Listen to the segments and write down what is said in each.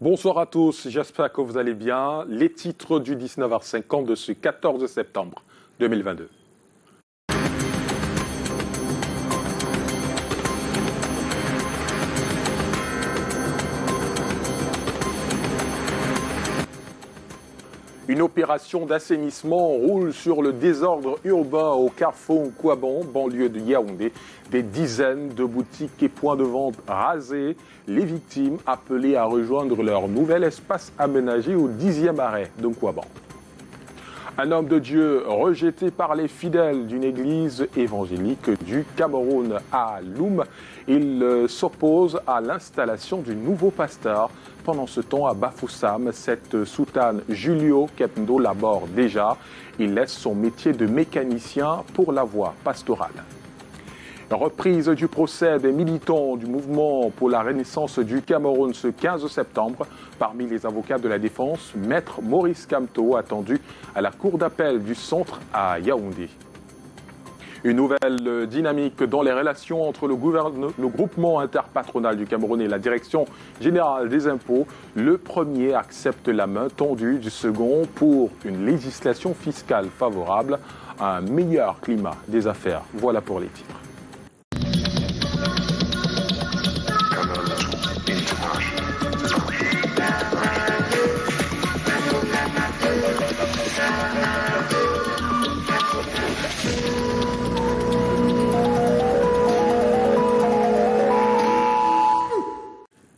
Bonsoir à tous, j'espère que vous allez bien. Les titres du 19h50 de ce 14 septembre 2022. Une opération d'assainissement roule sur le désordre urbain au carrefour Kouaban, banlieue de Yaoundé. Des dizaines de boutiques et points de vente rasés. Les victimes appelées à rejoindre leur nouvel espace aménagé au 10e arrêt de Kouaban. Un homme de Dieu rejeté par les fidèles d'une église évangélique du Cameroun à Loum. Il s'oppose à l'installation du nouveau pasteur. Pendant ce temps, à Bafoussam, cette soutane Julio Kepndo l'aborde déjà. Il laisse son métier de mécanicien pour la voie pastorale. Reprise du procès des militants du mouvement pour la renaissance du Cameroun ce 15 septembre. Parmi les avocats de la défense, maître Maurice Kamto attendu à la cour d'appel du centre à Yaoundé. Une nouvelle dynamique dans les relations entre le groupement interpatronal du Cameroun et la direction générale des impôts. Le premier accepte la main tendue du second pour une législation fiscale favorable à un meilleur climat des affaires. Voilà pour les titres.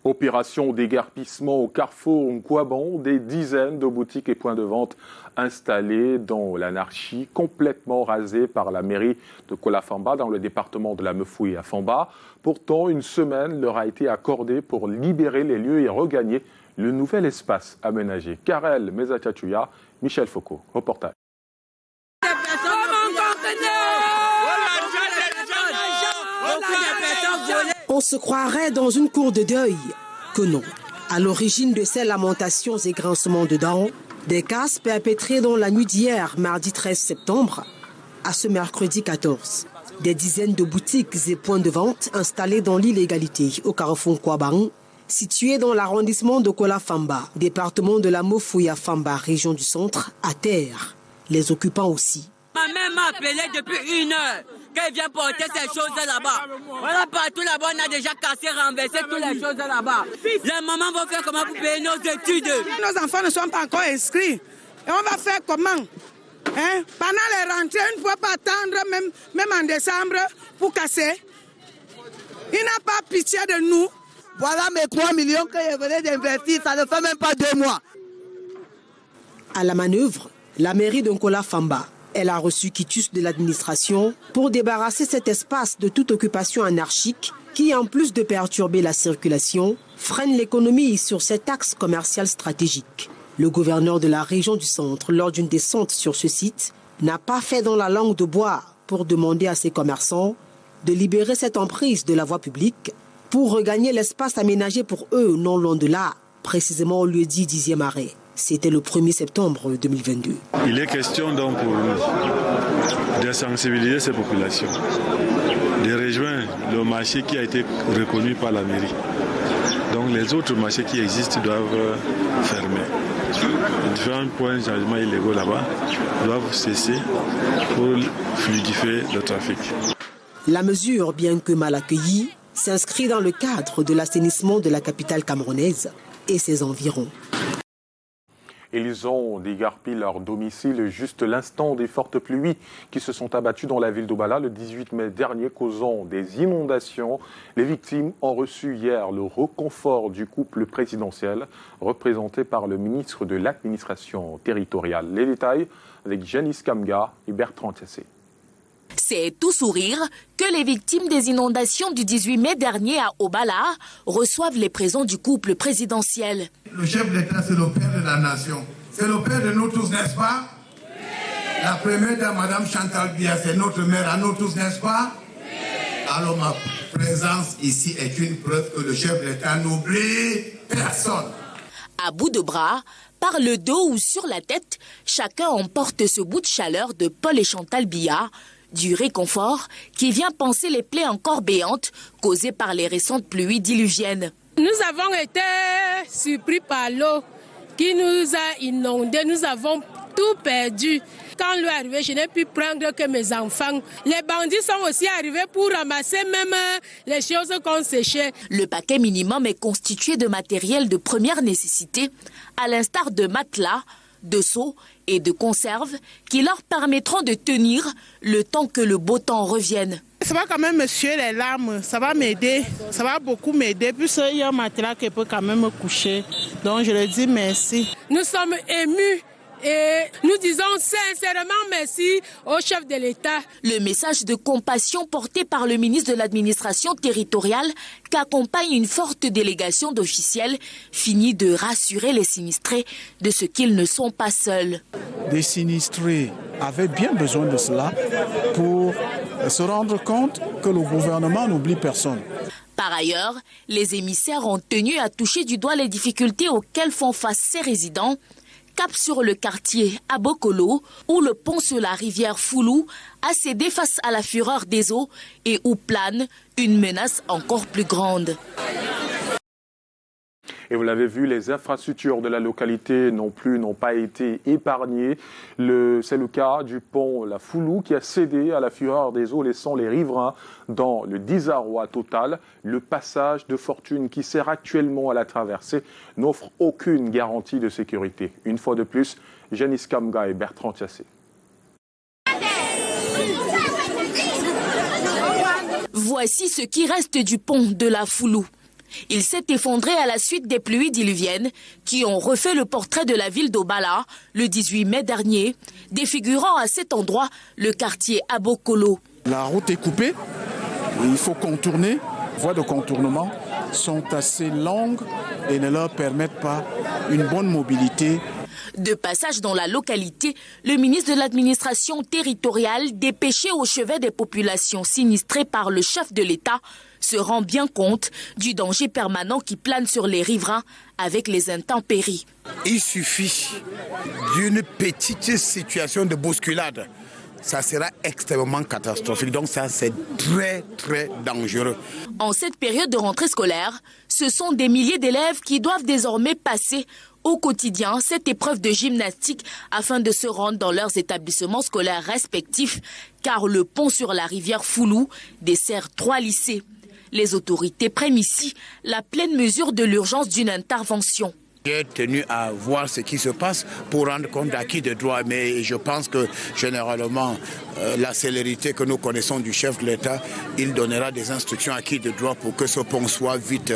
Opération déguerpissement au carrefour Nkouaban, des dizaines de boutiques et points de vente installés dans l'anarchie, complètement rasés par la mairie de Kolafamba dans le département de la Mefoué à Famba. Pourtant, une semaine leur a été accordée pour libérer les lieux et regagner le nouvel espace aménagé. Karel Mezatchachouya, Michel Foucault, reportage. On se croirait dans une cour de deuil. Que non. À l'origine de ces lamentations et grincements de dents, des casses perpétrées dans la nuit d'hier, mardi 13 septembre, à ce mercredi 14. Des dizaines de boutiques et points de vente installés dans l'illégalité au carrefour Kouaban, situé dans l'arrondissement de Kolafamba, département de la Mefoué à Famba, région du centre, à terre. Les occupants aussi. Ma mère m'a appelé depuis 1 heure qu'elle vient porter ces choses là-bas. Voilà, partout là-bas, on a déjà cassé, renversé toutes les choses là-bas. Les mamans vont faire comment pour payer nos études? Nos enfants ne sont pas encore inscrits. Et on va faire comment? Pendant les rentrées, il ne faut pas attendre, même en décembre, pour casser. Il n'a pas pitié de nous. Voilà mes 3 millions que je venais d'investir, ça ne fait même pas 2 mois. À la manœuvre, la mairie de Kolafamba. Elle a reçu quitus de l'administration pour débarrasser cet espace de toute occupation anarchique qui, en plus de perturber la circulation, freine l'économie sur cet axe commercial stratégique. Le gouverneur de la région du centre, lors d'une descente sur ce site, n'a pas fait dans la langue de bois pour demander à ses commerçants de libérer cette emprise de la voie publique pour regagner l'espace aménagé pour eux non loin de là, précisément au lieu dit 10e arrêt. C'était le 1er septembre 2022. Il est question donc pour nous de sensibiliser ces populations, de rejoindre le marché qui a été reconnu par la mairie. Donc les autres marchés qui existent doivent fermer. Les différents points de changement illégaux là-bas doivent cesser pour fluidifier le trafic. La mesure, bien que mal accueillie, s'inscrit dans le cadre de l'assainissement de la capitale camerounaise et ses environs. Ils ont déguerpi leur domicile juste l'instant des fortes pluies qui se sont abattues dans la ville d'Obala le 18 mai dernier, causant des inondations. Les victimes ont reçu hier le réconfort du couple présidentiel, représenté par le ministre de l'administration territoriale. Les détails avec Janice Kamga et Bertrand Tessé. C'est tout sourire que les victimes des inondations du 18 mai dernier à Obala reçoivent les présents du couple présidentiel. Le chef d'État, c'est le père de la nation. C'est le père de nous tous, n'est-ce pas? La première dame, Madame Chantal Biya, c'est notre mère à nous tous, n'est-ce pas? Alors ma présence ici est une preuve que le chef d'État n'oublie personne. À bout de bras, par le dos ou sur la tête, chacun emporte ce bout de chaleur de Paul et Chantal Biya, du réconfort qui vient panser les plaies encore béantes causées par les récentes pluies diluviennes. Nous Nous avons été surpris par l'eau qui nous a inondés. Nous avons tout perdu. Quand l'eau est arrivée, je n'ai pu prendre que mes enfants. Les bandits sont aussi arrivés pour ramasser même les choses qu'on séchait. Le paquet minimum est constitué de matériel de première nécessité, à l'instar de matelas, de seaux et de conserves qui leur permettront de tenir le temps que le beau temps revienne. Ça va quand même me suer les larmes, ça va m'aider, ça va beaucoup m'aider. Puis il y a un matelas qui peut quand même me coucher. Donc je le dis merci. Nous sommes émus. Et nous disons sincèrement merci au chef de l'État. Le message de compassion porté par le ministre de l'administration territoriale qu'accompagne une forte délégation d'officiels finit de rassurer les sinistrés de ce qu'ils ne sont pas seuls. Des sinistrés avaient bien besoin de cela pour se rendre compte que le gouvernement n'oublie personne. Par ailleurs, les émissaires ont tenu à toucher du doigt les difficultés auxquelles font face ces résidents. Cap sur le quartier Abokolo, où le pont sur la rivière Foulou a cédé face à la fureur des eaux et où plane une menace encore plus grande. Et vous l'avez vu, les infrastructures de la localité n'ont pas été épargnées. C'est le cas du pont La Foulou qui a cédé à la fureur des eaux, laissant les riverains dans le désarroi total. Le passage de fortune qui sert actuellement à la traversée n'offre aucune garantie de sécurité. Une fois de plus, Janice Kamga et Bertrand Tiassé. Voici ce qui reste du pont de La Foulou. Il s'est effondré à la suite des pluies diluviennes qui ont refait le portrait de la ville d'Obala le 18 mai dernier, défigurant à cet endroit le quartier Abokolo. La route est coupée, il faut contourner. Les voies de contournement sont assez longues et ne leur permettent pas une bonne mobilité. De passage dans la localité, le ministre de l'administration territoriale, dépêché au chevet des populations sinistrées par le chef de l'État, se rend bien compte du danger permanent qui plane sur les riverains avec les intempéries. Il suffit d'une petite situation de bousculade. Ça sera extrêmement catastrophique. Donc ça, c'est très, très dangereux. En cette période de rentrée scolaire, ce sont des milliers d'élèves qui doivent désormais passer au quotidien cette épreuve de gymnastique afin de se rendre dans leurs établissements scolaires respectifs, car le pont sur la rivière Foulou dessert 3 lycées. Les autorités prennent ici la pleine mesure de l'urgence d'une intervention. J'ai tenu à voir ce qui se passe pour rendre compte d'acquis de droit, mais je pense que généralement, la célérité que nous connaissons du chef de l'État, il donnera des instructions acquis de droit pour que ce pont soit vite,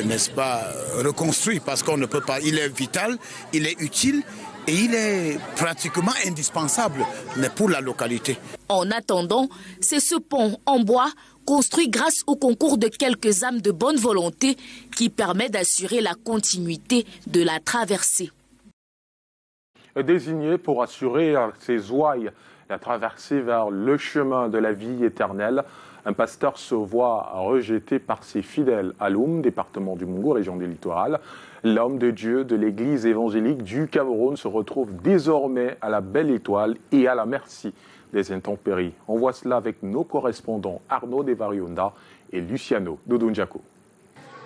n'est-ce pas, reconstruit, parce qu'on ne peut pas, il est vital, il est utile et il est pratiquement indispensable pour la localité. En attendant, c'est ce pont en bois construit grâce au concours de quelques âmes de bonne volonté qui permet d'assurer la continuité de la traversée. Désigné pour assurer à ses ouailles la traversée vers le chemin de la vie éternelle, un pasteur se voit rejeté par ses fidèles à Loum, département du Mungu, région du littoral. L'homme de Dieu de l'église évangélique du Cameroun se retrouve désormais à la Belle Étoile et à la merci des intempéries. On voit cela avec nos correspondants Arnaud Devarionda et Luciano Dodonjako.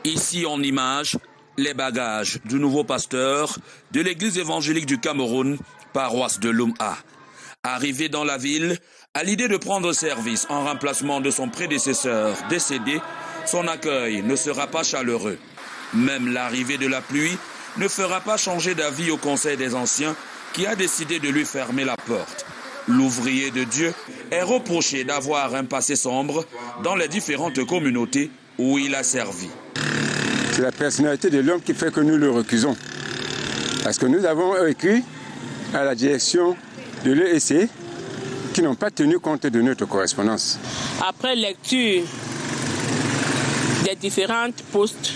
Ici en image, les bagages du nouveau pasteur de l'église évangélique du Cameroun, paroisse de Loum A. Arrivé dans la ville, à l'idée de prendre service en remplacement de son prédécesseur décédé, son accueil ne sera pas chaleureux. Même l'arrivée de la pluie ne fera pas changer d'avis au Conseil des Anciens qui a décidé de lui fermer la porte. L'ouvrier de Dieu est reproché d'avoir un passé sombre dans les différentes communautés où il a servi. C'est la personnalité de l'homme qui fait que nous le recusons. Parce que nous avons écrit à la direction de l'EEC qui n'ont pas tenu compte de notre correspondance. Après lecture des différentes postes,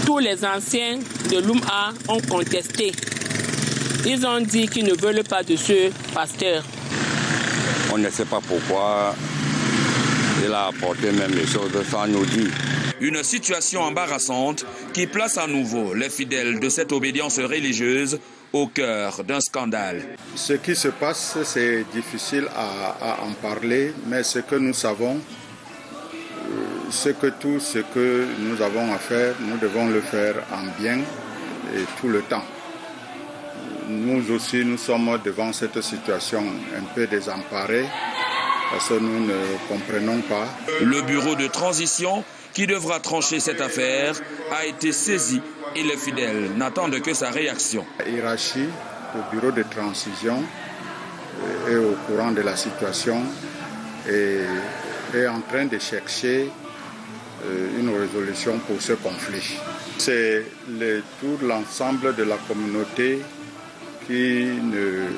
tous les anciens de Loum A ont contesté. Ils ont dit qu'ils ne veulent pas de ce pasteur. On ne sait pas pourquoi il a apporté même les choses sans nous dire. Une situation embarrassante qui place à nouveau les fidèles de cette obédience religieuse au cœur d'un scandale. Ce qui se passe, c'est difficile à en parler, mais ce que nous savons, c'est que tout ce que nous avons à faire, nous devons le faire en bien et tout le temps. Nous aussi, nous sommes devant cette situation un peu désemparée parce que nous ne comprenons pas. Le bureau de transition qui devra trancher cette affaire a été saisi et les fidèles n'attendent que sa réaction. La hiérarchie, le bureau de transition est au courant de la situation et est en train de chercher une résolution pour ce conflit. C'est tout l'ensemble de la communauté qui ne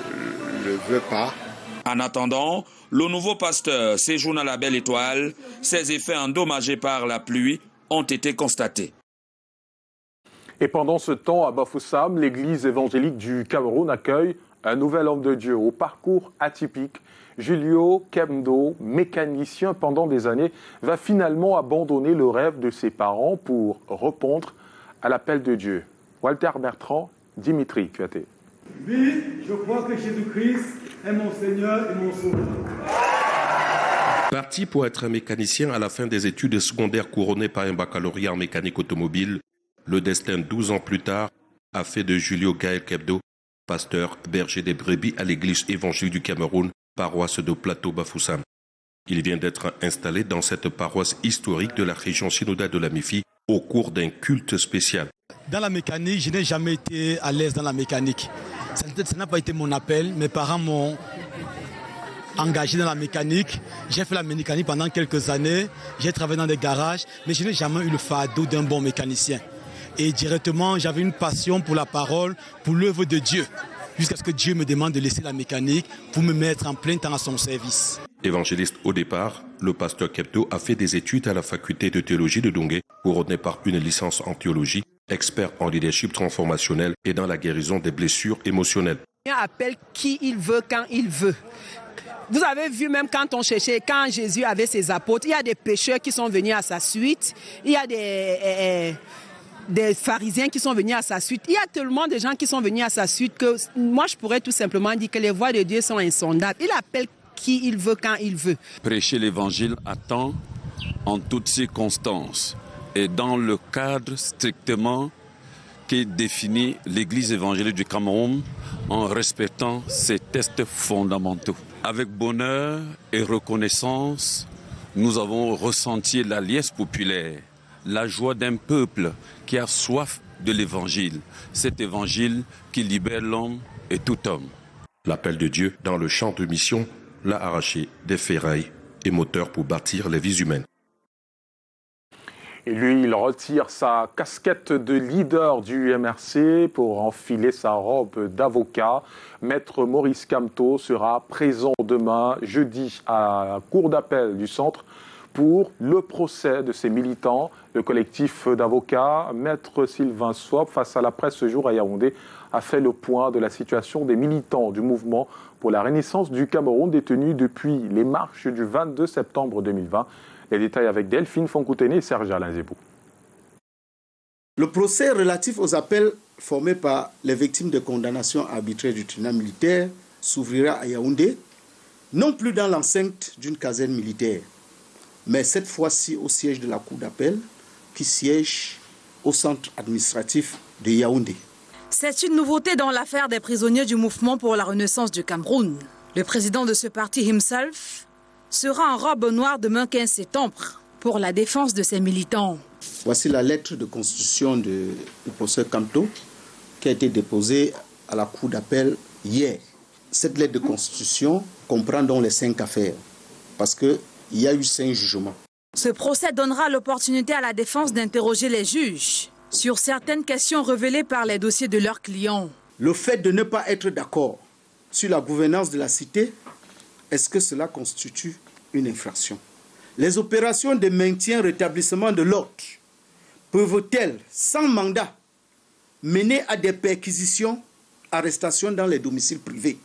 le veut pas. En attendant, le nouveau pasteur séjourne à la Belle Étoile. Ses effets endommagés par la pluie ont été constatés. Et pendant ce temps, à Bafoussam, l'église évangélique du Cameroun accueille un nouvel homme de Dieu au parcours atypique. Julio Kemdo, mécanicien pendant des années, va finalement abandonner le rêve de ses parents pour répondre à l'appel de Dieu. Walter Bertrand, Dimitri Kuaté. Oui, je crois que Jésus-Christ est mon Seigneur et mon Sauveur. Parti pour être un mécanicien à la fin des études secondaires couronnées par un baccalauréat en mécanique automobile, le destin 12 ans plus tard a fait de Julio Gaël Kebdo, pasteur berger des brebis à l'église évangélique du Cameroun, paroisse de Plateau Bafoussam. Il vient d'être installé dans cette paroisse historique de la région synodale de la Mifi au cours d'un culte spécial. Dans la mécanique, je n'ai jamais été à l'aise dans la mécanique. Ça n'a pas été mon appel. Mes parents m'ont engagé dans la mécanique. J'ai fait la mécanique pendant quelques années. J'ai travaillé dans des garages, mais je n'ai jamais eu le fardeau d'un bon mécanicien. Et directement, j'avais une passion pour la parole, pour l'œuvre de Dieu, jusqu'à ce que Dieu me demande de laisser la mécanique pour me mettre en plein temps à son service. Évangéliste au départ, le pasteur Kebdo a fait des études à la faculté de théologie de Dongé, couronné par une licence en théologie, expert en leadership transformationnel et dans la guérison des blessures émotionnelles. Il appelle qui il veut, quand il veut. Vous avez vu même quand on cherchait, quand Jésus avait ses apôtres, il y a des pécheurs qui sont venus à sa suite, il y a des pharisiens qui sont venus à sa suite. Il y a tellement de gens qui sont venus à sa suite que moi je pourrais tout simplement dire que les voies de Dieu sont insondables. Il appelle qui il veut, quand il veut. Prêcher l'évangile à temps, en toutes circonstances et dans le cadre strictement qui définit l'Église évangélique du Cameroun en respectant ses textes fondamentaux. Avec bonheur et reconnaissance, nous avons ressenti la liesse populaire, la joie d'un peuple qui a soif de l'évangile, cet évangile qui libère l'homme et tout homme. L'appel de Dieu dans le champ de mission l'a arraché des ferrailles et moteurs pour bâtir les vies humaines. Et lui, il retire sa casquette de leader du MRC pour enfiler sa robe d'avocat. Maître Maurice Kamto sera présent demain, jeudi, à la cour d'appel du centre pour le procès de ses militants. Le collectif d'avocats, Maître Sylvain Swab, face à la presse ce jour à Yaoundé, a fait le point de la situation des militants du mouvement pour la renaissance du Cameroun détenus depuis les marches du 22 septembre 2020. Les détails avec Delphine Foncoutene et Serge Alain Zébou. Le procès relatif aux appels formés par les victimes de condamnations arbitraires du tribunal militaire s'ouvrira à Yaoundé, non plus dans l'enceinte d'une caserne militaire, mais cette fois-ci au siège de la cour d'appel qui siège au centre administratif de Yaoundé. C'est une nouveauté dans l'affaire des prisonniers du mouvement pour la renaissance du Cameroun. Le président de ce parti himself sera en robe noire demain 15 septembre pour la défense de ses militants. Voici la lettre de constitution du professeur Kamto qui a été déposée à la cour d'appel hier. Cette lettre de constitution comprend donc les 5 affaires parce qu'il y a eu 5 jugements. Ce procès donnera l'opportunité à la défense d'interroger les juges sur certaines questions révélées par les dossiers de leurs clients. Le fait de ne pas être d'accord sur la gouvernance de la cité, est-ce que cela constitue une infraction? Les opérations de maintien rétablissement de l'ordre peuvent-elles, sans mandat, mener à des perquisitions, arrestations dans les domiciles privés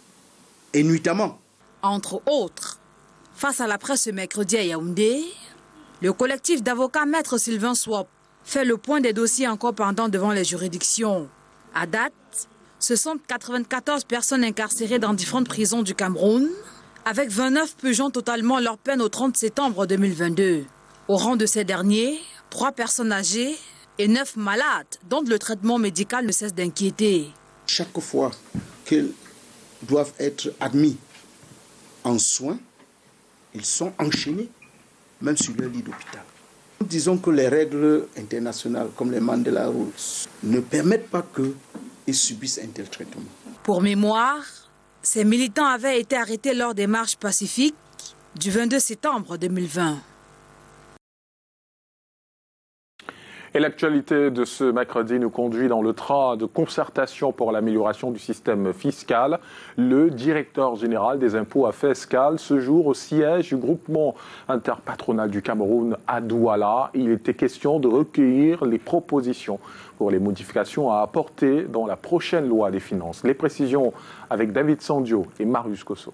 et nuitamment? Entre autres, face à la presse ce mercredi à Yaoundé, le collectif d'avocats Maître Sylvain Swab fait le point des dossiers encore pendants devant les juridictions. À date, ce sont 94 personnes incarcérées dans différentes prisons du Cameroun, avec 29 purgeant totalement leur peine au 30 septembre 2022. Au rang de ces derniers, 3 personnes âgées et 9 malades dont le traitement médical ne cesse d'inquiéter. Chaque fois qu'ils doivent être admis en soins, ils sont enchaînés, même sur leur lit d'hôpital. Disons que les règles internationales, comme les Mandela Rules, ne permettent pas qu'ils subissent un tel traitement. Pour mémoire, ces militants avaient été arrêtés lors des marches pacifiques du 22 septembre 2020. Et l'actualité de ce mercredi nous conduit dans le train de concertation pour l'amélioration du système fiscal. Le directeur général des impôts a fait escale ce jour au siège du groupement interpatronal du Cameroun à Douala. Il était question de recueillir les propositions pour les modifications à apporter dans la prochaine loi des finances. Les précisions avec David Sandio et Marius Kosso.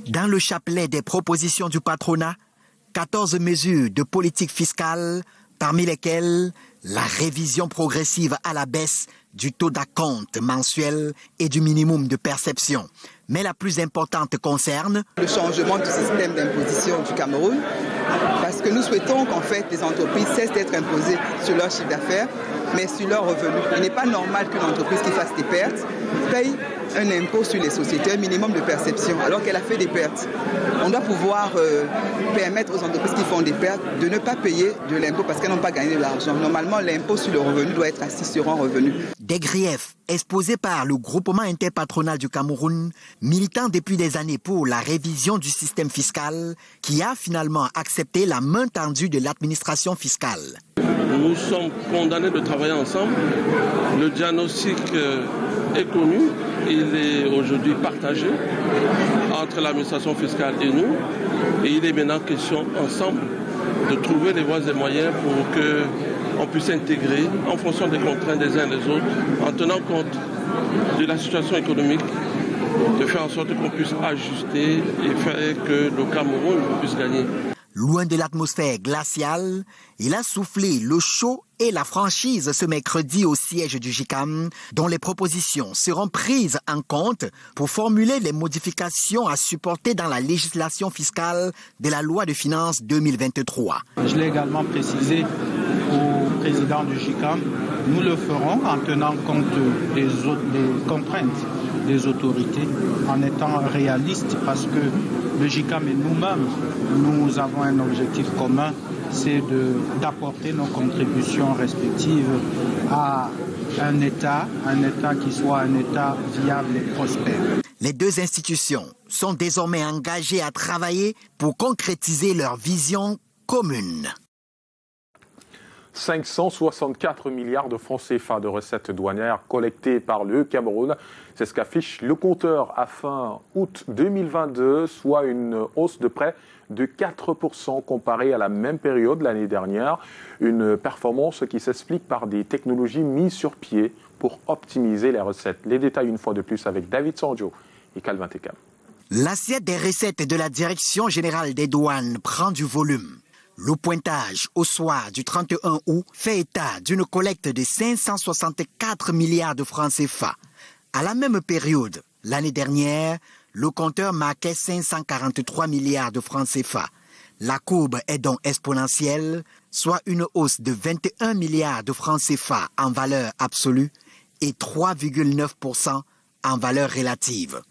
Dans le chapelet des propositions du patronat, 14 mesures de politique fiscale, parmi lesquelles la révision progressive à la baisse du taux d'acompte mensuel et du minimum de perception. Mais la plus importante concerne le changement du système d'imposition du Cameroun, parce que nous souhaitons qu'en fait les entreprises cessent d'être imposées sur leur chiffre d'affaires, mais sur leurs revenus. Il n'est pas normal qu'une entreprise qui fasse des pertes paye un impôt sur les sociétés, un minimum de perception, alors qu'elle a fait des pertes. On doit pouvoir permettre aux entreprises qui font des pertes de ne pas payer de l'impôt parce qu'elles n'ont pas gagné de l'argent. Normalement, l'impôt sur le revenu doit être assis sur un revenu. Des griefs exposés par le groupement interpatronal du Cameroun, militant depuis des années pour la révision du système fiscal, qui a finalement accepté la main tendue de l'administration fiscale. Nous sommes condamnés de travailler ensemble. Le diagnostic est connu. Il est aujourd'hui partagé entre l'administration fiscale et nous. Et il est maintenant question ensemble de trouver les voies et moyens pour qu'on puisse intégrer en fonction des contraintes des uns et des autres, en tenant compte de la situation économique, de faire en sorte qu'on puisse ajuster et faire que le Cameroun puisse gagner. Loin de l'atmosphère glaciale, il a soufflé le chaud et la franchise ce mercredi au siège du JICAM, dont les propositions seront prises en compte pour formuler les modifications à supporter dans la législation fiscale de la loi de finances 2023. Je l'ai également précisé au président du JICAM, nous le ferons en tenant compte des contraintes des autorités, en étant réalistes, parce que le JICAM et nous-mêmes, nous avons un objectif commun, c'est d'apporter nos contributions respectives à un État qui soit un État viable et prospère. Les deux institutions sont désormais engagées à travailler pour concrétiser leur vision commune. 564 milliards de francs CFA de recettes douanières collectées par le Cameroun. C'est ce qu'affiche le compteur à fin août 2022, soit une hausse de près de 4% comparée à la même période l'année dernière. Une performance qui s'explique par des technologies mises sur pied pour optimiser les recettes. Les détails une fois de plus avec David Sandio et Calvin Tekam. L'assiette des recettes de la Direction générale des douanes prend du volume. Le pointage au soir du 31 août fait état d'une collecte de 564 milliards de francs CFA. À la même période, l'année dernière, le compteur marquait 543 milliards de francs CFA. La courbe est donc exponentielle, soit une hausse de 21 milliards de francs CFA en valeur absolue et 3,9% en valeur relative.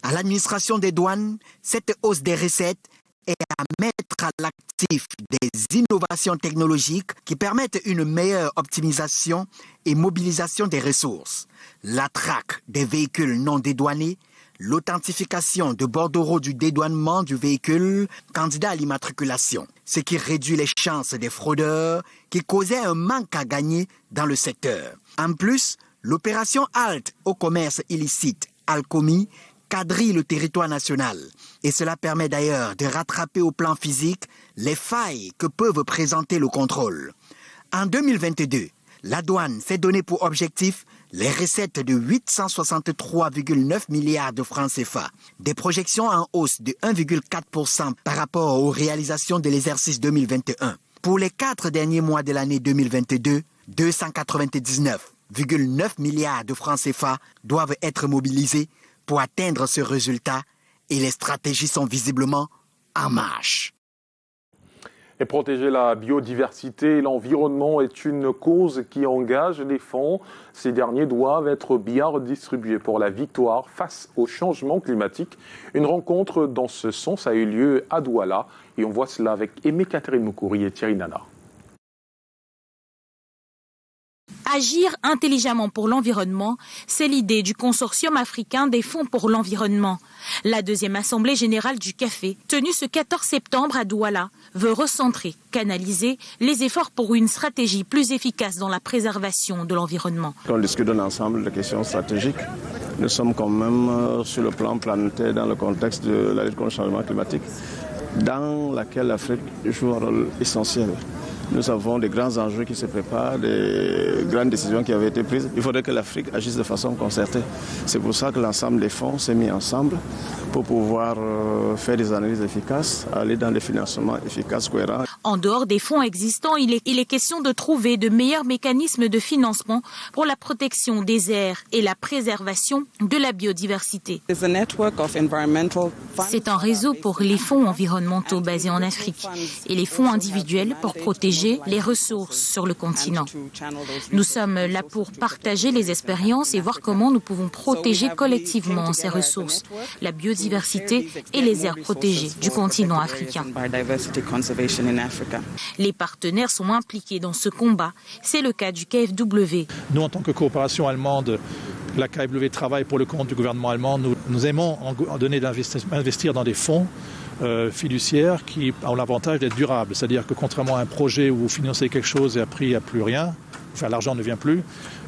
À l'administration des douanes, cette hausse des recettes est à mettre à l'actif des innovations technologiques qui permettent une meilleure optimisation et mobilisation des ressources, la traque des véhicules non dédouanés, l'authentification de bordereaux du dédouanement du véhicule candidat à l'immatriculation, ce qui réduit les chances des fraudeurs qui causaient un manque à gagner dans le secteur. En plus, l'opération halte au commerce illicite Alcomi quadrille le territoire national. Et cela permet d'ailleurs de rattraper au plan physique les failles que peuvent présenter le contrôle. En 2022, la douane s'est donné pour objectif les recettes de 863,9 milliards de francs CFA, des projections en hausse de 1,4% par rapport aux réalisations de l'exercice 2021. Pour les 4 derniers mois de l'année 2022, 299,9 milliards de francs CFA doivent être mobilisés pour atteindre ce résultat et les stratégies sont visiblement en marche. Et protéger la biodiversité et l'environnement est une cause qui engage les fonds. Ces derniers doivent être bien redistribués pour la victoire face au changement climatique. Une rencontre dans ce sens a eu lieu à Douala et on voit cela avec Aimé Catherine Moukouri et Thierry Nana. Agir intelligemment pour l'environnement, c'est l'idée du consortium africain des fonds pour l'environnement. La deuxième assemblée générale du café, tenue ce 14 septembre à Douala, veut recentrer, canaliser les efforts pour une stratégie plus efficace dans la préservation de l'environnement. Quand on discute d'un ensemble de questions stratégiques, nous sommes quand même sur le plan planétaire dans le contexte de la lutte contre le changement climatique, dans laquelle l'Afrique joue un rôle essentiel. Nous avons des grands enjeux qui se préparent, des grandes décisions qui avaient été prises. Il faudrait que l'Afrique agisse de façon concertée. C'est pour ça que l'ensemble des fonds s'est mis ensemble pour pouvoir faire des analyses efficaces, aller dans des financements efficaces, cohérents. En dehors des fonds existants, il est question de trouver de meilleurs mécanismes de financement pour la protection des airs et la préservation de la biodiversité. C'est un réseau pour les fonds environnementaux basés en Afrique et les fonds individuels pour protéger les ressources sur le continent. Nous sommes là pour partager les expériences et voir comment nous pouvons protéger collectivement ces ressources, la biodiversité et les aires protégées du continent africain. Les partenaires sont impliqués dans ce combat. C'est le cas du KfW. Nous, en tant que coopération allemande, la KfW travaille pour le compte du gouvernement allemand. Nous aimons donner d'investir dans des fonds fiduciaires qui ont l'avantage d'être durables. C'est-à-dire que contrairement à un projet où vous financez quelque chose et après il n'y a plus rien, enfin l'argent ne vient plus,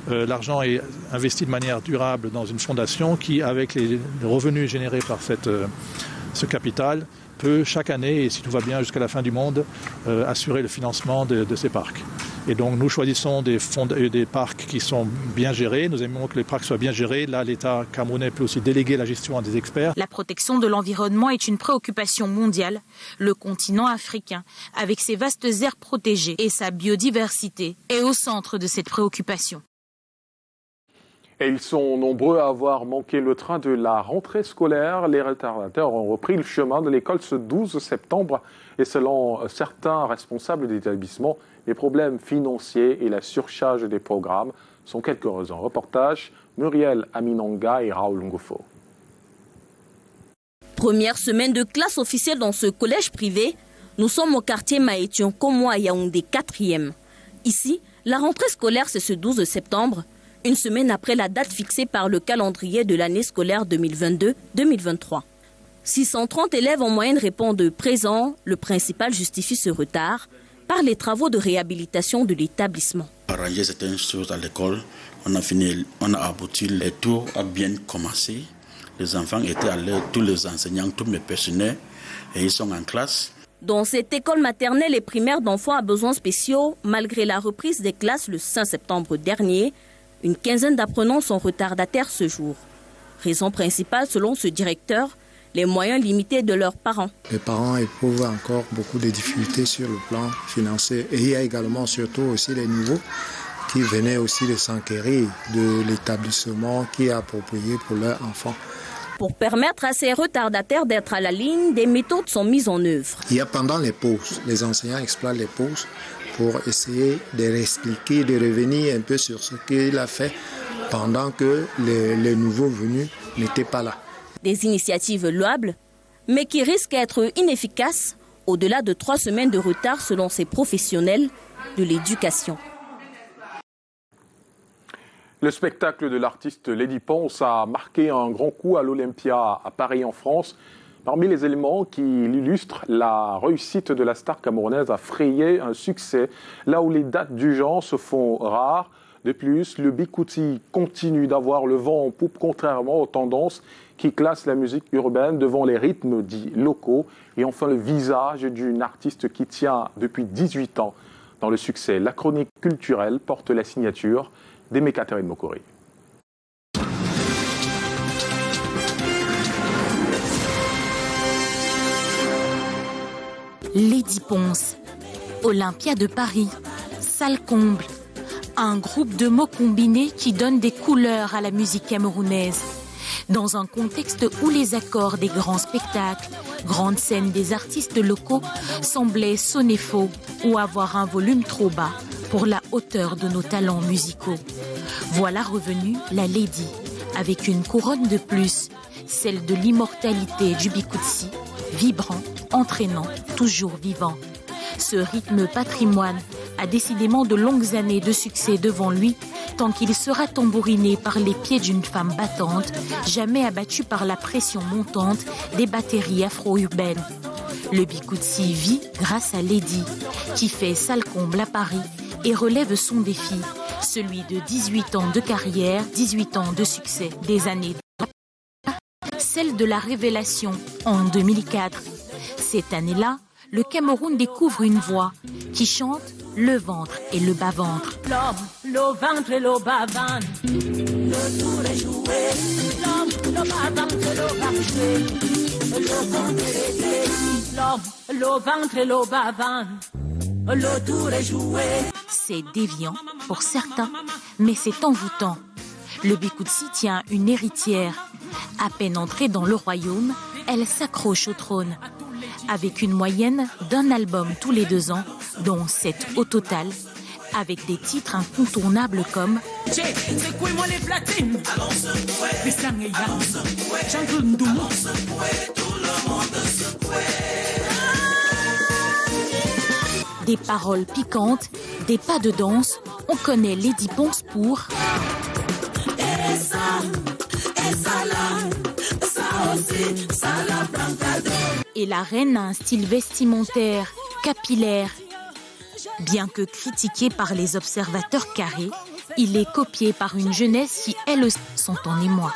l'argent est investi de manière durable dans une fondation qui, avec les revenus générés par ce capital, peut chaque année, et si tout va bien jusqu'à la fin du monde, assurer le financement de ces parcs. Et donc nous choisissons des parcs qui sont bien gérés. Nous aimons que les parcs soient bien gérés. Là, l'État camerounais peut aussi déléguer la gestion à des experts. La protection de l'environnement est une préoccupation mondiale. Le continent africain, avec ses vastes aires protégées et sa biodiversité, est au centre de cette préoccupation. Et ils sont nombreux à avoir manqué le train de la rentrée scolaire. Les retardataires ont repris le chemin de l'école ce 12 septembre. Et selon certains responsables d'établissement, les problèmes financiers et la surcharge des programmes sont quelques raisons. Reportage, Muriel Aminanga et Raoul Ngofo. Première semaine de classe officielle dans ce collège privé. Nous sommes au quartier Maétion, Komo à Yaoundé 4e. Ici, la rentrée scolaire, c'est ce 12 septembre. Une semaine après la date fixée par le calendrier de l'année scolaire 2022-2023. 630 élèves en moyenne répondent présents. Le principal justifie ce retard par les travaux de réhabilitation de l'établissement. Arranger certaines choses à l'école, on a abouti, et tout a bien commencé. Les enfants étaient à l'heure, tous les enseignants, tous mes personnels, et ils sont en classe. Dans cette école maternelle et primaire d'enfants à besoins spéciaux, malgré la reprise des classes le 5 septembre dernier, une quinzaine d'apprenants sont retardataires ce jour. Raison principale, selon ce directeur, les moyens limités de leurs parents. Les parents éprouvent encore beaucoup de difficultés sur le plan financier. Et il y a également surtout aussi les nouveaux qui venaient aussi de s'enquérir de l'établissement qui est approprié pour leurs enfants. Pour permettre à ces retardataires d'être à la ligne, des méthodes sont mises en œuvre. Il y a pendant les pauses, les enseignants exploitent les pauses pour essayer de réexpliquer, de revenir un peu sur ce qu'il a fait pendant que les nouveaux venus n'étaient pas là. Des initiatives louables, mais qui risquent d'être inefficaces au-delà de 3 semaines de retard selon ces professionnels de l'éducation. Le spectacle de l'artiste Lady Ponce a marqué un grand coup à l'Olympia à Paris en France. Parmi les éléments qui illustrent la réussite de la star camerounaise a frayé un succès, là où les dates du genre se font rares. De plus, le Bikouti continue d'avoir le vent en poupe contrairement aux tendances qui classent la musique urbaine devant les rythmes dits locaux. Et enfin, le visage d'une artiste qui tient depuis 18 ans dans le succès. La chronique culturelle porte la signature d'Aimé Catherine Moukouri. Lady Ponce, Olympia de Paris, salle comble. Un groupe de mots combinés qui donne des couleurs à la musique camerounaise. Dans un contexte où les accords des grands spectacles Grande scène des artistes locaux semblait sonner faux ou avoir un volume trop bas pour la hauteur de nos talents musicaux. Voilà revenue la Lady, avec une couronne de plus, celle de l'immortalité du Bikutsi, vibrant, entraînant, toujours vivant. Ce rythme patrimoine a décidément de longues années de succès devant lui, tant qu'il sera tambouriné par les pieds d'une femme battante, jamais abattue par la pression montante des batteries afro-urbaines. Le Bikutsi vit grâce à Lady, qui fait salle comble à Paris et relève son défi, celui de 18 ans de carrière, 18 ans de succès, des années celle de la révélation en 2004. Cette année-là, le Cameroun découvre une voix qui chante le ventre et le bas-ventre. L'homme, le ventre et le bas-ventre, le tour est joué. L'homme, le bas-ventre et le bas-joué, le ventre est joué. L'homme, le ventre et le bas-ventre, le tour est joué. C'est déviant pour certains, mais c'est envoûtant. Le Bikutsi tient une héritière. À peine entrée dans le royaume, elle s'accroche au trône. Avec une moyenne d'un album tous les 2 ans, dont 7 au total, avec des titres incontournables comme des paroles piquantes, des pas de danse. On connaît Lady Ponce pour et la reine a un style vestimentaire capillaire. Bien que critiqué par les observateurs carrés, il est copié par une jeunesse qui, elle aussi, sont en émoi.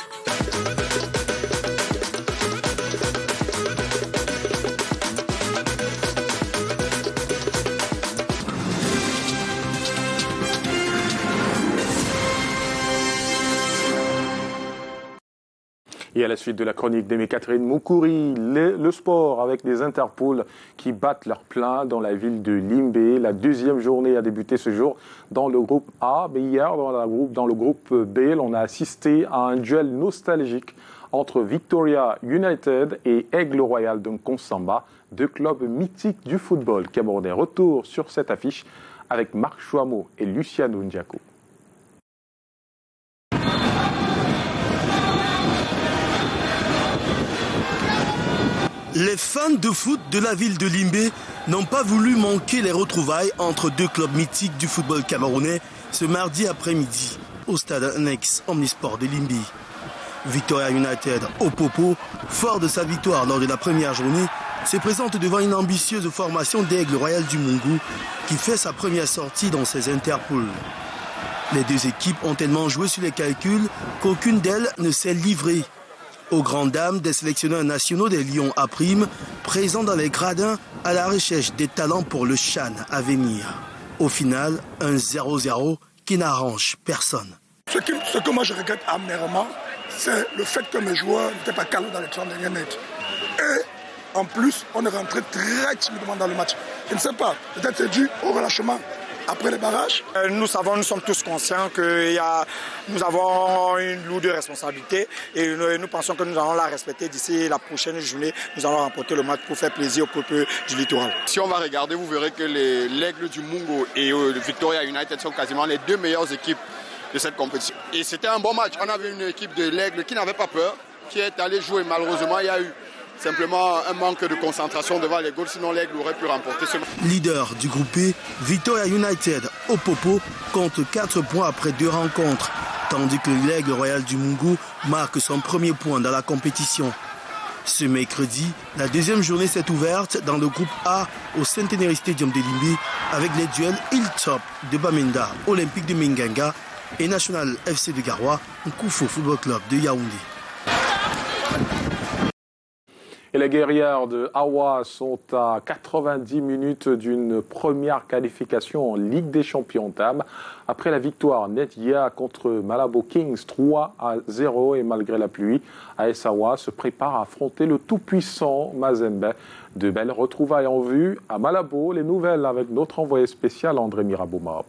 Et à la suite de la chronique d'Aimé Catherine Moukouri, le sport avec les Interpol qui battent leur plein dans la ville de Limbé. La 2e journée a débuté ce jour dans le groupe A. Mais hier, dans le groupe B, on a assisté à un duel nostalgique entre Victoria United et Aigle Royal de Nkonsamba, 2 clubs mythiques du football camerounais. Retour sur cette affiche avec Marc Chouamot et Luciano Ndiako. Les fans de foot de la ville de Limbé n'ont pas voulu manquer les retrouvailles entre 2 clubs mythiques du football camerounais ce mardi après-midi au stade annexe Omnisport de Limbé. Victoria United au Popo, fort de sa victoire lors de la première journée, se présente devant une ambitieuse formation d'Aigle Royal du Mungu qui fait sa première sortie dans ses Interpol. Les 2 équipes ont tellement joué sur les calculs qu'aucune d'elles ne s'est livrée. Aux grandes dames des sélectionneurs nationaux des Lions A', présents dans les gradins à la recherche des talents pour le CHAN à venir. Au final, un 0-0 qui n'arrange personne. Ce que moi je regrette amèrement, c'est le fait que mes joueurs n'étaient pas calés dans les 30 derniers mètres. Et en plus, on est rentré très timidement dans le match. Je ne sais pas, peut-être c'est dû au relâchement après les barrages. Nous sommes tous conscients que nous avons une lourde responsabilité et nous pensons que nous allons la respecter d'ici la prochaine journée. Nous allons remporter le match pour faire plaisir au peuple du littoral. Si on va regarder, vous verrez que l'Aigle du Mungu et le Victoria United sont quasiment les 2 meilleures équipes de cette compétition. Et c'était un bon match. On avait une équipe de l'Aigle qui n'avait pas peur, qui est allée jouer. Malheureusement, il y a eu simplement un manque de concentration devant les goals, sinon l'Aigle aurait pu remporter ce match. Leader du groupe B, Victoria United au Popo compte 4 points après 2 rencontres, tandis que l'Aigle Royal du Mungu marque son premier point dans la compétition. Ce mercredi, la 2e journée s'est ouverte dans le groupe A au Centenary Stadium de Limbé avec les duels Hilltop de Bamenda, Olympique de Minganga et National FC de Garoua, Nkoufo Football Club de Yaoundé. Et les guerrières de Awa sont à 90 minutes d'une première qualification en Ligue des Champions dames. Après la victoire nette hier contre Malabo Kings 3-0 et malgré la pluie, AS Awa se prépare à affronter le tout-puissant Mazembe. De belles retrouvailles en vue à Malabo. Les nouvelles avec notre envoyé spécial André Mirabeau-Mahop.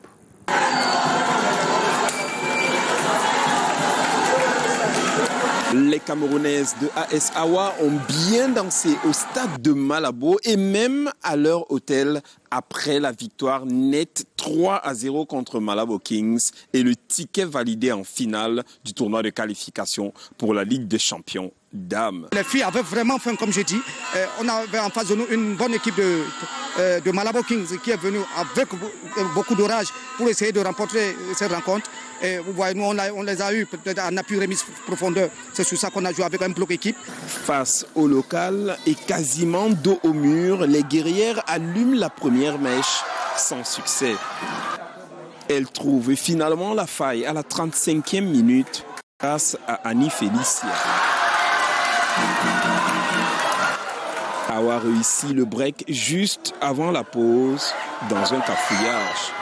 Les Camerounaises de AS Awa ont bien dansé au stade de Malabo et même à leur hôtel après la victoire nette 3-0 contre Malabo Kings et le ticket validé en finale du tournoi de qualification pour la Ligue des Champions dames. Les filles avaient vraiment faim, comme je dis. On avait en face de nous une bonne équipe de Malabo Kings qui est venue avec beaucoup d'orage pour essayer de remporter cette rencontre. Et vous voyez, nous, on les a eu peut-être en appui remise profondeur. C'est sur ça qu'on a joué avec un bloc équipe. Face au local et quasiment dos au mur, les guerrières allument la première mèche sans succès. Elles trouvent finalement la faille à la 35e minute grâce à Annie Félicia. Awa réussit le break juste avant la pause dans un cafouillage.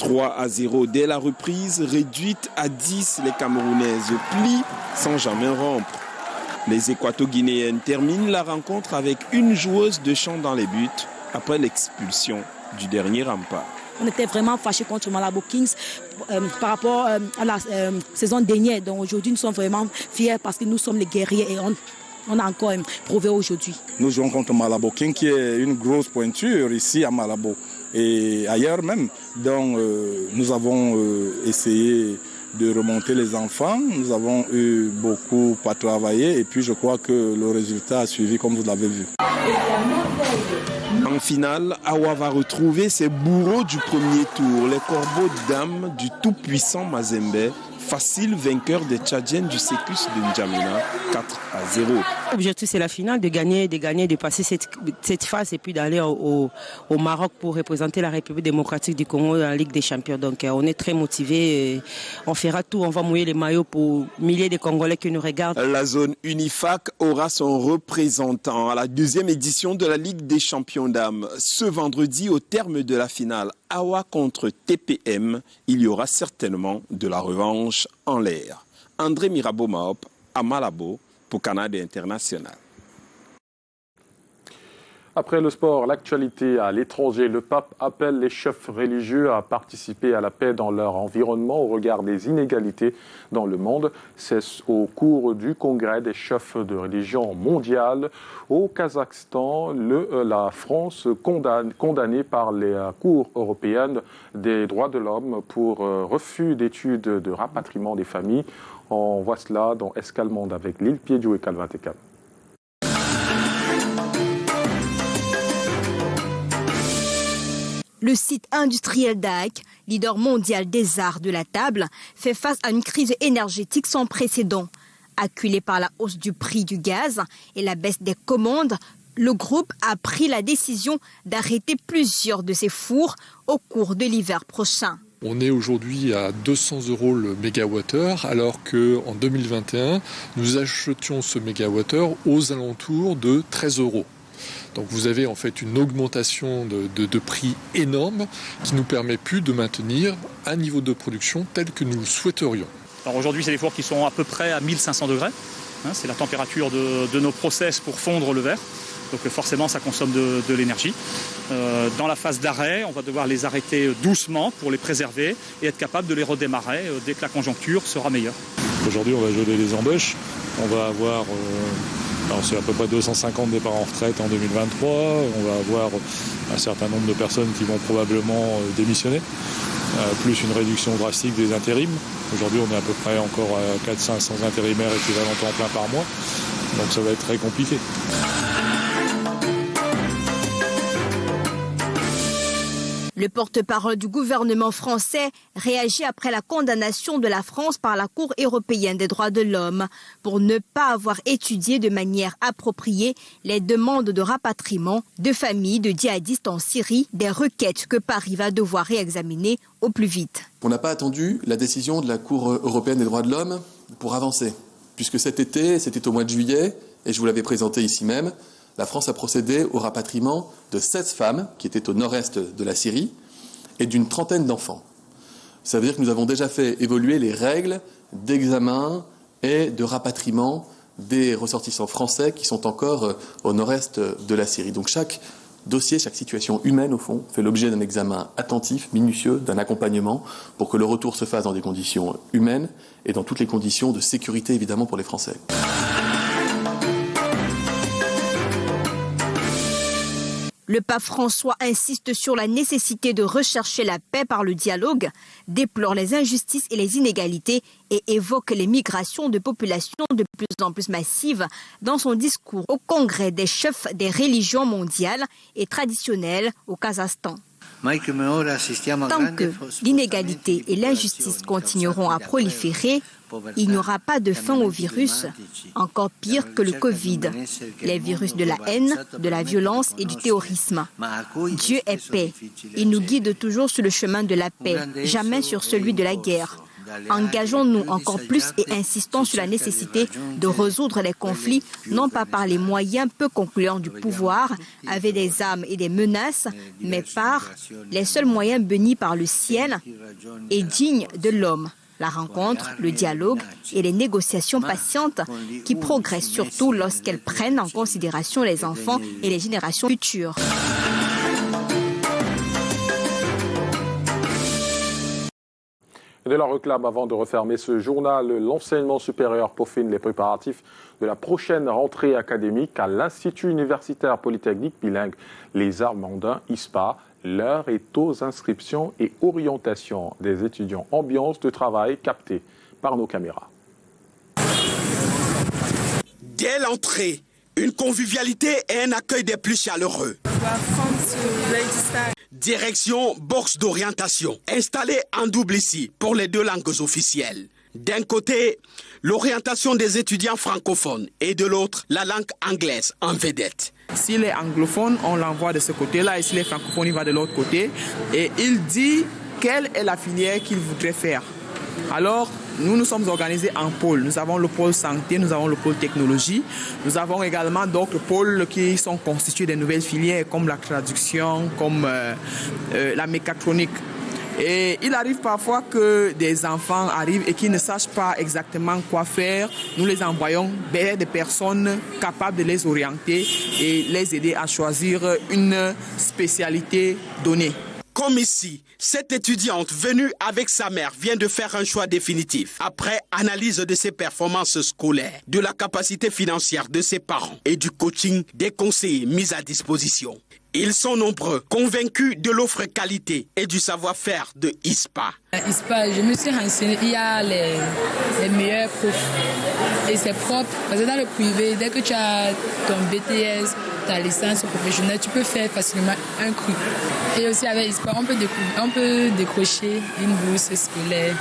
« 3-0 dès la reprise, réduite à 10, les Camerounaises plient sans jamais rompre. Les Équato-Guinéennes terminent la rencontre avec une joueuse de champ dans les buts après l'expulsion du dernier rempart. On était vraiment fâchés contre Malabo Kings par rapport à la saison dernière. Donc aujourd'hui, nous sommes vraiment fiers parce que nous sommes les guerriers et on a encore prouvé aujourd'hui. Nous jouons contre Malabo Kings qui est une grosse pointure ici à Malabo et ailleurs même. Donc nous avons essayé de remonter les enfants. Nous avons eu beaucoup à travailler et puis je crois que le résultat a suivi comme vous l'avez vu. En finale, Awa va retrouver ses bourreaux du premier tour, les Corbeaux dames du tout-puissant Mazembe, facile vainqueur des Tchadiennes du Sécus de N'Djamena, 4-0. L'objectif c'est la finale, de gagner, de passer cette phase et puis d'aller au Maroc pour représenter la République démocratique du Congo dans la Ligue des Champions. Donc on est très motivés, on fera tout, on va mouiller les maillots pour milliers de Congolais qui nous regardent. La zone Unifac aura son représentant à la 2e édition de la Ligue des Champions dames. Ce vendredi, au terme de la finale Awa contre TPM, il y aura certainement de la revanche en l'air. André Mirabeau-Maop à Malabo pour Canada International. Après le sport, l'actualité à l'étranger, le pape appelle les chefs religieux à participer à la paix dans leur environnement au regard des inégalités dans le monde. C'est au cours du congrès des chefs de religion mondiale au Kazakhstan, la France condamnée par les cours européennes des droits de l'homme pour refus d'études de rapatriement des familles. On voit cela dans Escalmonde avec Lille Piediou et Calvin Tekam. Le site industriel d'Aak, leader mondial des arts de la table, fait face à une crise énergétique sans précédent. Acculé par la hausse du prix du gaz et la baisse des commandes, le groupe a pris la décision d'arrêter plusieurs de ses fours au cours de l'hiver prochain. On est aujourd'hui à 200 € le mégawattheure, alors qu'en 2021, nous achetions ce mégawattheure aux alentours de 13 €. Donc vous avez en fait une augmentation de prix énorme qui ne nous permet plus de maintenir un niveau de production tel que nous le souhaiterions. Alors aujourd'hui, c'est des fours qui sont à peu près à 1500 degrés. C'est la température de nos process pour fondre le verre. Donc forcément, ça consomme de l'énergie. Dans la phase d'arrêt, on va devoir les arrêter doucement pour les préserver et être capable de les redémarrer dès que la conjoncture sera meilleure. Aujourd'hui, on va geler les embauches. On va avoir... c'est à peu près 250 départs en retraite en 2023. On va avoir un certain nombre de personnes qui vont probablement démissionner, plus une réduction drastique des intérims. Aujourd'hui, on est à peu près encore à 400-500 intérimaires équivalent temps plein par mois. Donc ça va être très compliqué. Le porte-parole du gouvernement français réagit après la condamnation de la France par la Cour européenne des droits de l'homme pour ne pas avoir étudié de manière appropriée les demandes de rapatriement de familles de djihadistes en Syrie, des requêtes que Paris va devoir réexaminer au plus vite. On n'a pas attendu la décision de la Cour européenne des droits de l'homme pour avancer, puisque cet été, c'était au mois de juillet, et je vous l'avais présenté ici même, la France a procédé au rapatriement de 16 femmes qui étaient au nord-est de la Syrie et d'une trentaine d'enfants. Ça veut dire que nous avons déjà fait évoluer les règles d'examen et de rapatriement des ressortissants français qui sont encore au nord-est de la Syrie. Donc chaque dossier, chaque situation humaine, au fond, fait l'objet d'un examen attentif, minutieux, d'un accompagnement pour que le retour se fasse dans des conditions humaines et dans toutes les conditions de sécurité, évidemment, pour les Français. Le pape François insiste sur la nécessité de rechercher la paix par le dialogue, déplore les injustices et les inégalités et évoque les migrations de populations de plus en plus massives dans son discours au congrès des chefs des religions mondiales et traditionnelles au Kazakhstan. Tant que l'inégalité et l'injustice continueront à proliférer, il n'y aura pas de fin au virus, encore pire que le Covid, les virus de la haine, de la violence et du terrorisme. Dieu est paix. Il nous guide toujours sur le chemin de la paix, jamais sur celui de la guerre. Engageons-nous encore plus et insistons sur la nécessité de résoudre les conflits, non pas par les moyens peu concluants du pouvoir, avec des armes et des menaces, mais par les seuls moyens bénis par le ciel et dignes de l'homme. La rencontre, le dialogue et les négociations patientes qui progressent surtout lorsqu'elles prennent en considération les enfants et les générations futures. De la réclame avant de refermer ce journal, l'enseignement supérieur peaufine les préparatifs de la prochaine rentrée académique à l'Institut universitaire polytechnique bilingue Les Armandins ISPA. L'heure est aux inscriptions et orientations des étudiants. Ambiance de travail captée par nos caméras. Dès l'entrée, une convivialité et un accueil des plus chaleureux. Direction box d'orientation, installée en double ici pour les 2 langues officielles. D'un côté, l'orientation des étudiants francophones et de l'autre, la langue anglaise en vedette. S'il est anglophone, on l'envoie de ce côté-là et s'il est francophone, il va de l'autre côté. Et il dit quelle est la filière qu'il voudrait faire. Alors, nous sommes organisés en pôles. Nous avons le pôle santé, nous avons le pôle technologie. Nous avons également d'autres pôles qui sont constitués de nouvelles filières comme la traduction, comme la mécatronique. Et il arrive parfois que des enfants arrivent et qui ne sachent pas exactement quoi faire. Nous les envoyons vers des personnes capables de les orienter et les aider à choisir une spécialité donnée. Comme ici, cette étudiante venue avec sa mère vient de faire un choix définitif. Après analyse de ses performances scolaires, de la capacité financière de ses parents et du coaching des conseillers mis à disposition. Ils sont nombreux, convaincus de l'offre qualité et du savoir-faire de ISPA. ISPA, je me suis renseignée, il y a les meilleurs profs et c'est propre. Parce que dans le privé, dès que tu as ton BTS, ta licence professionnelle, tu peux faire facilement un CRU. Et aussi avec ISPA, on peut décrocher une bourse scolaire.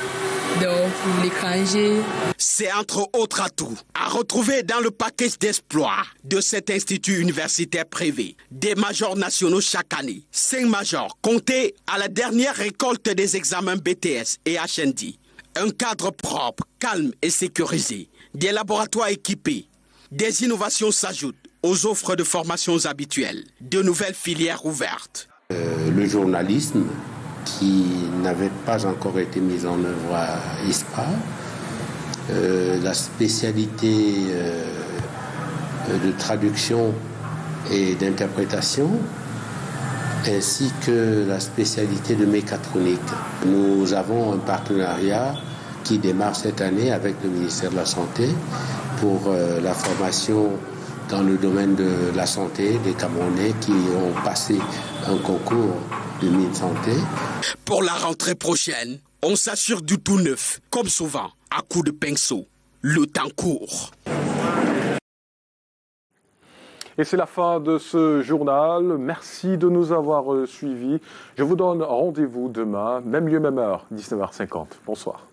Donc, pour l'étranger. C'est entre autres atouts à retrouver dans le package d'espoir de cet institut universitaire privé. Des majors nationaux chaque année. 5 majors comptés à la dernière récolte des examens BTS et HND. Un cadre propre, calme et sécurisé. Des laboratoires équipés. Des innovations s'ajoutent aux offres de formations habituelles. De nouvelles filières ouvertes. Le journalisme qui n'avait pas encore été mise en œuvre à ISPA, la spécialité de traduction et d'interprétation, ainsi que la spécialité de mécatronique. Nous avons un partenariat qui démarre cette année avec le ministère de la Santé pour la formation dans le domaine de la santé des Camerounais qui ont passé un concours de mine santé. Pour la rentrée prochaine, on s'assure du tout neuf, comme souvent, à coups de pinceau. Le temps court. Et c'est la fin de ce journal. Merci de nous avoir suivis. Je vous donne rendez-vous demain, même lieu, même heure, 19h50. Bonsoir.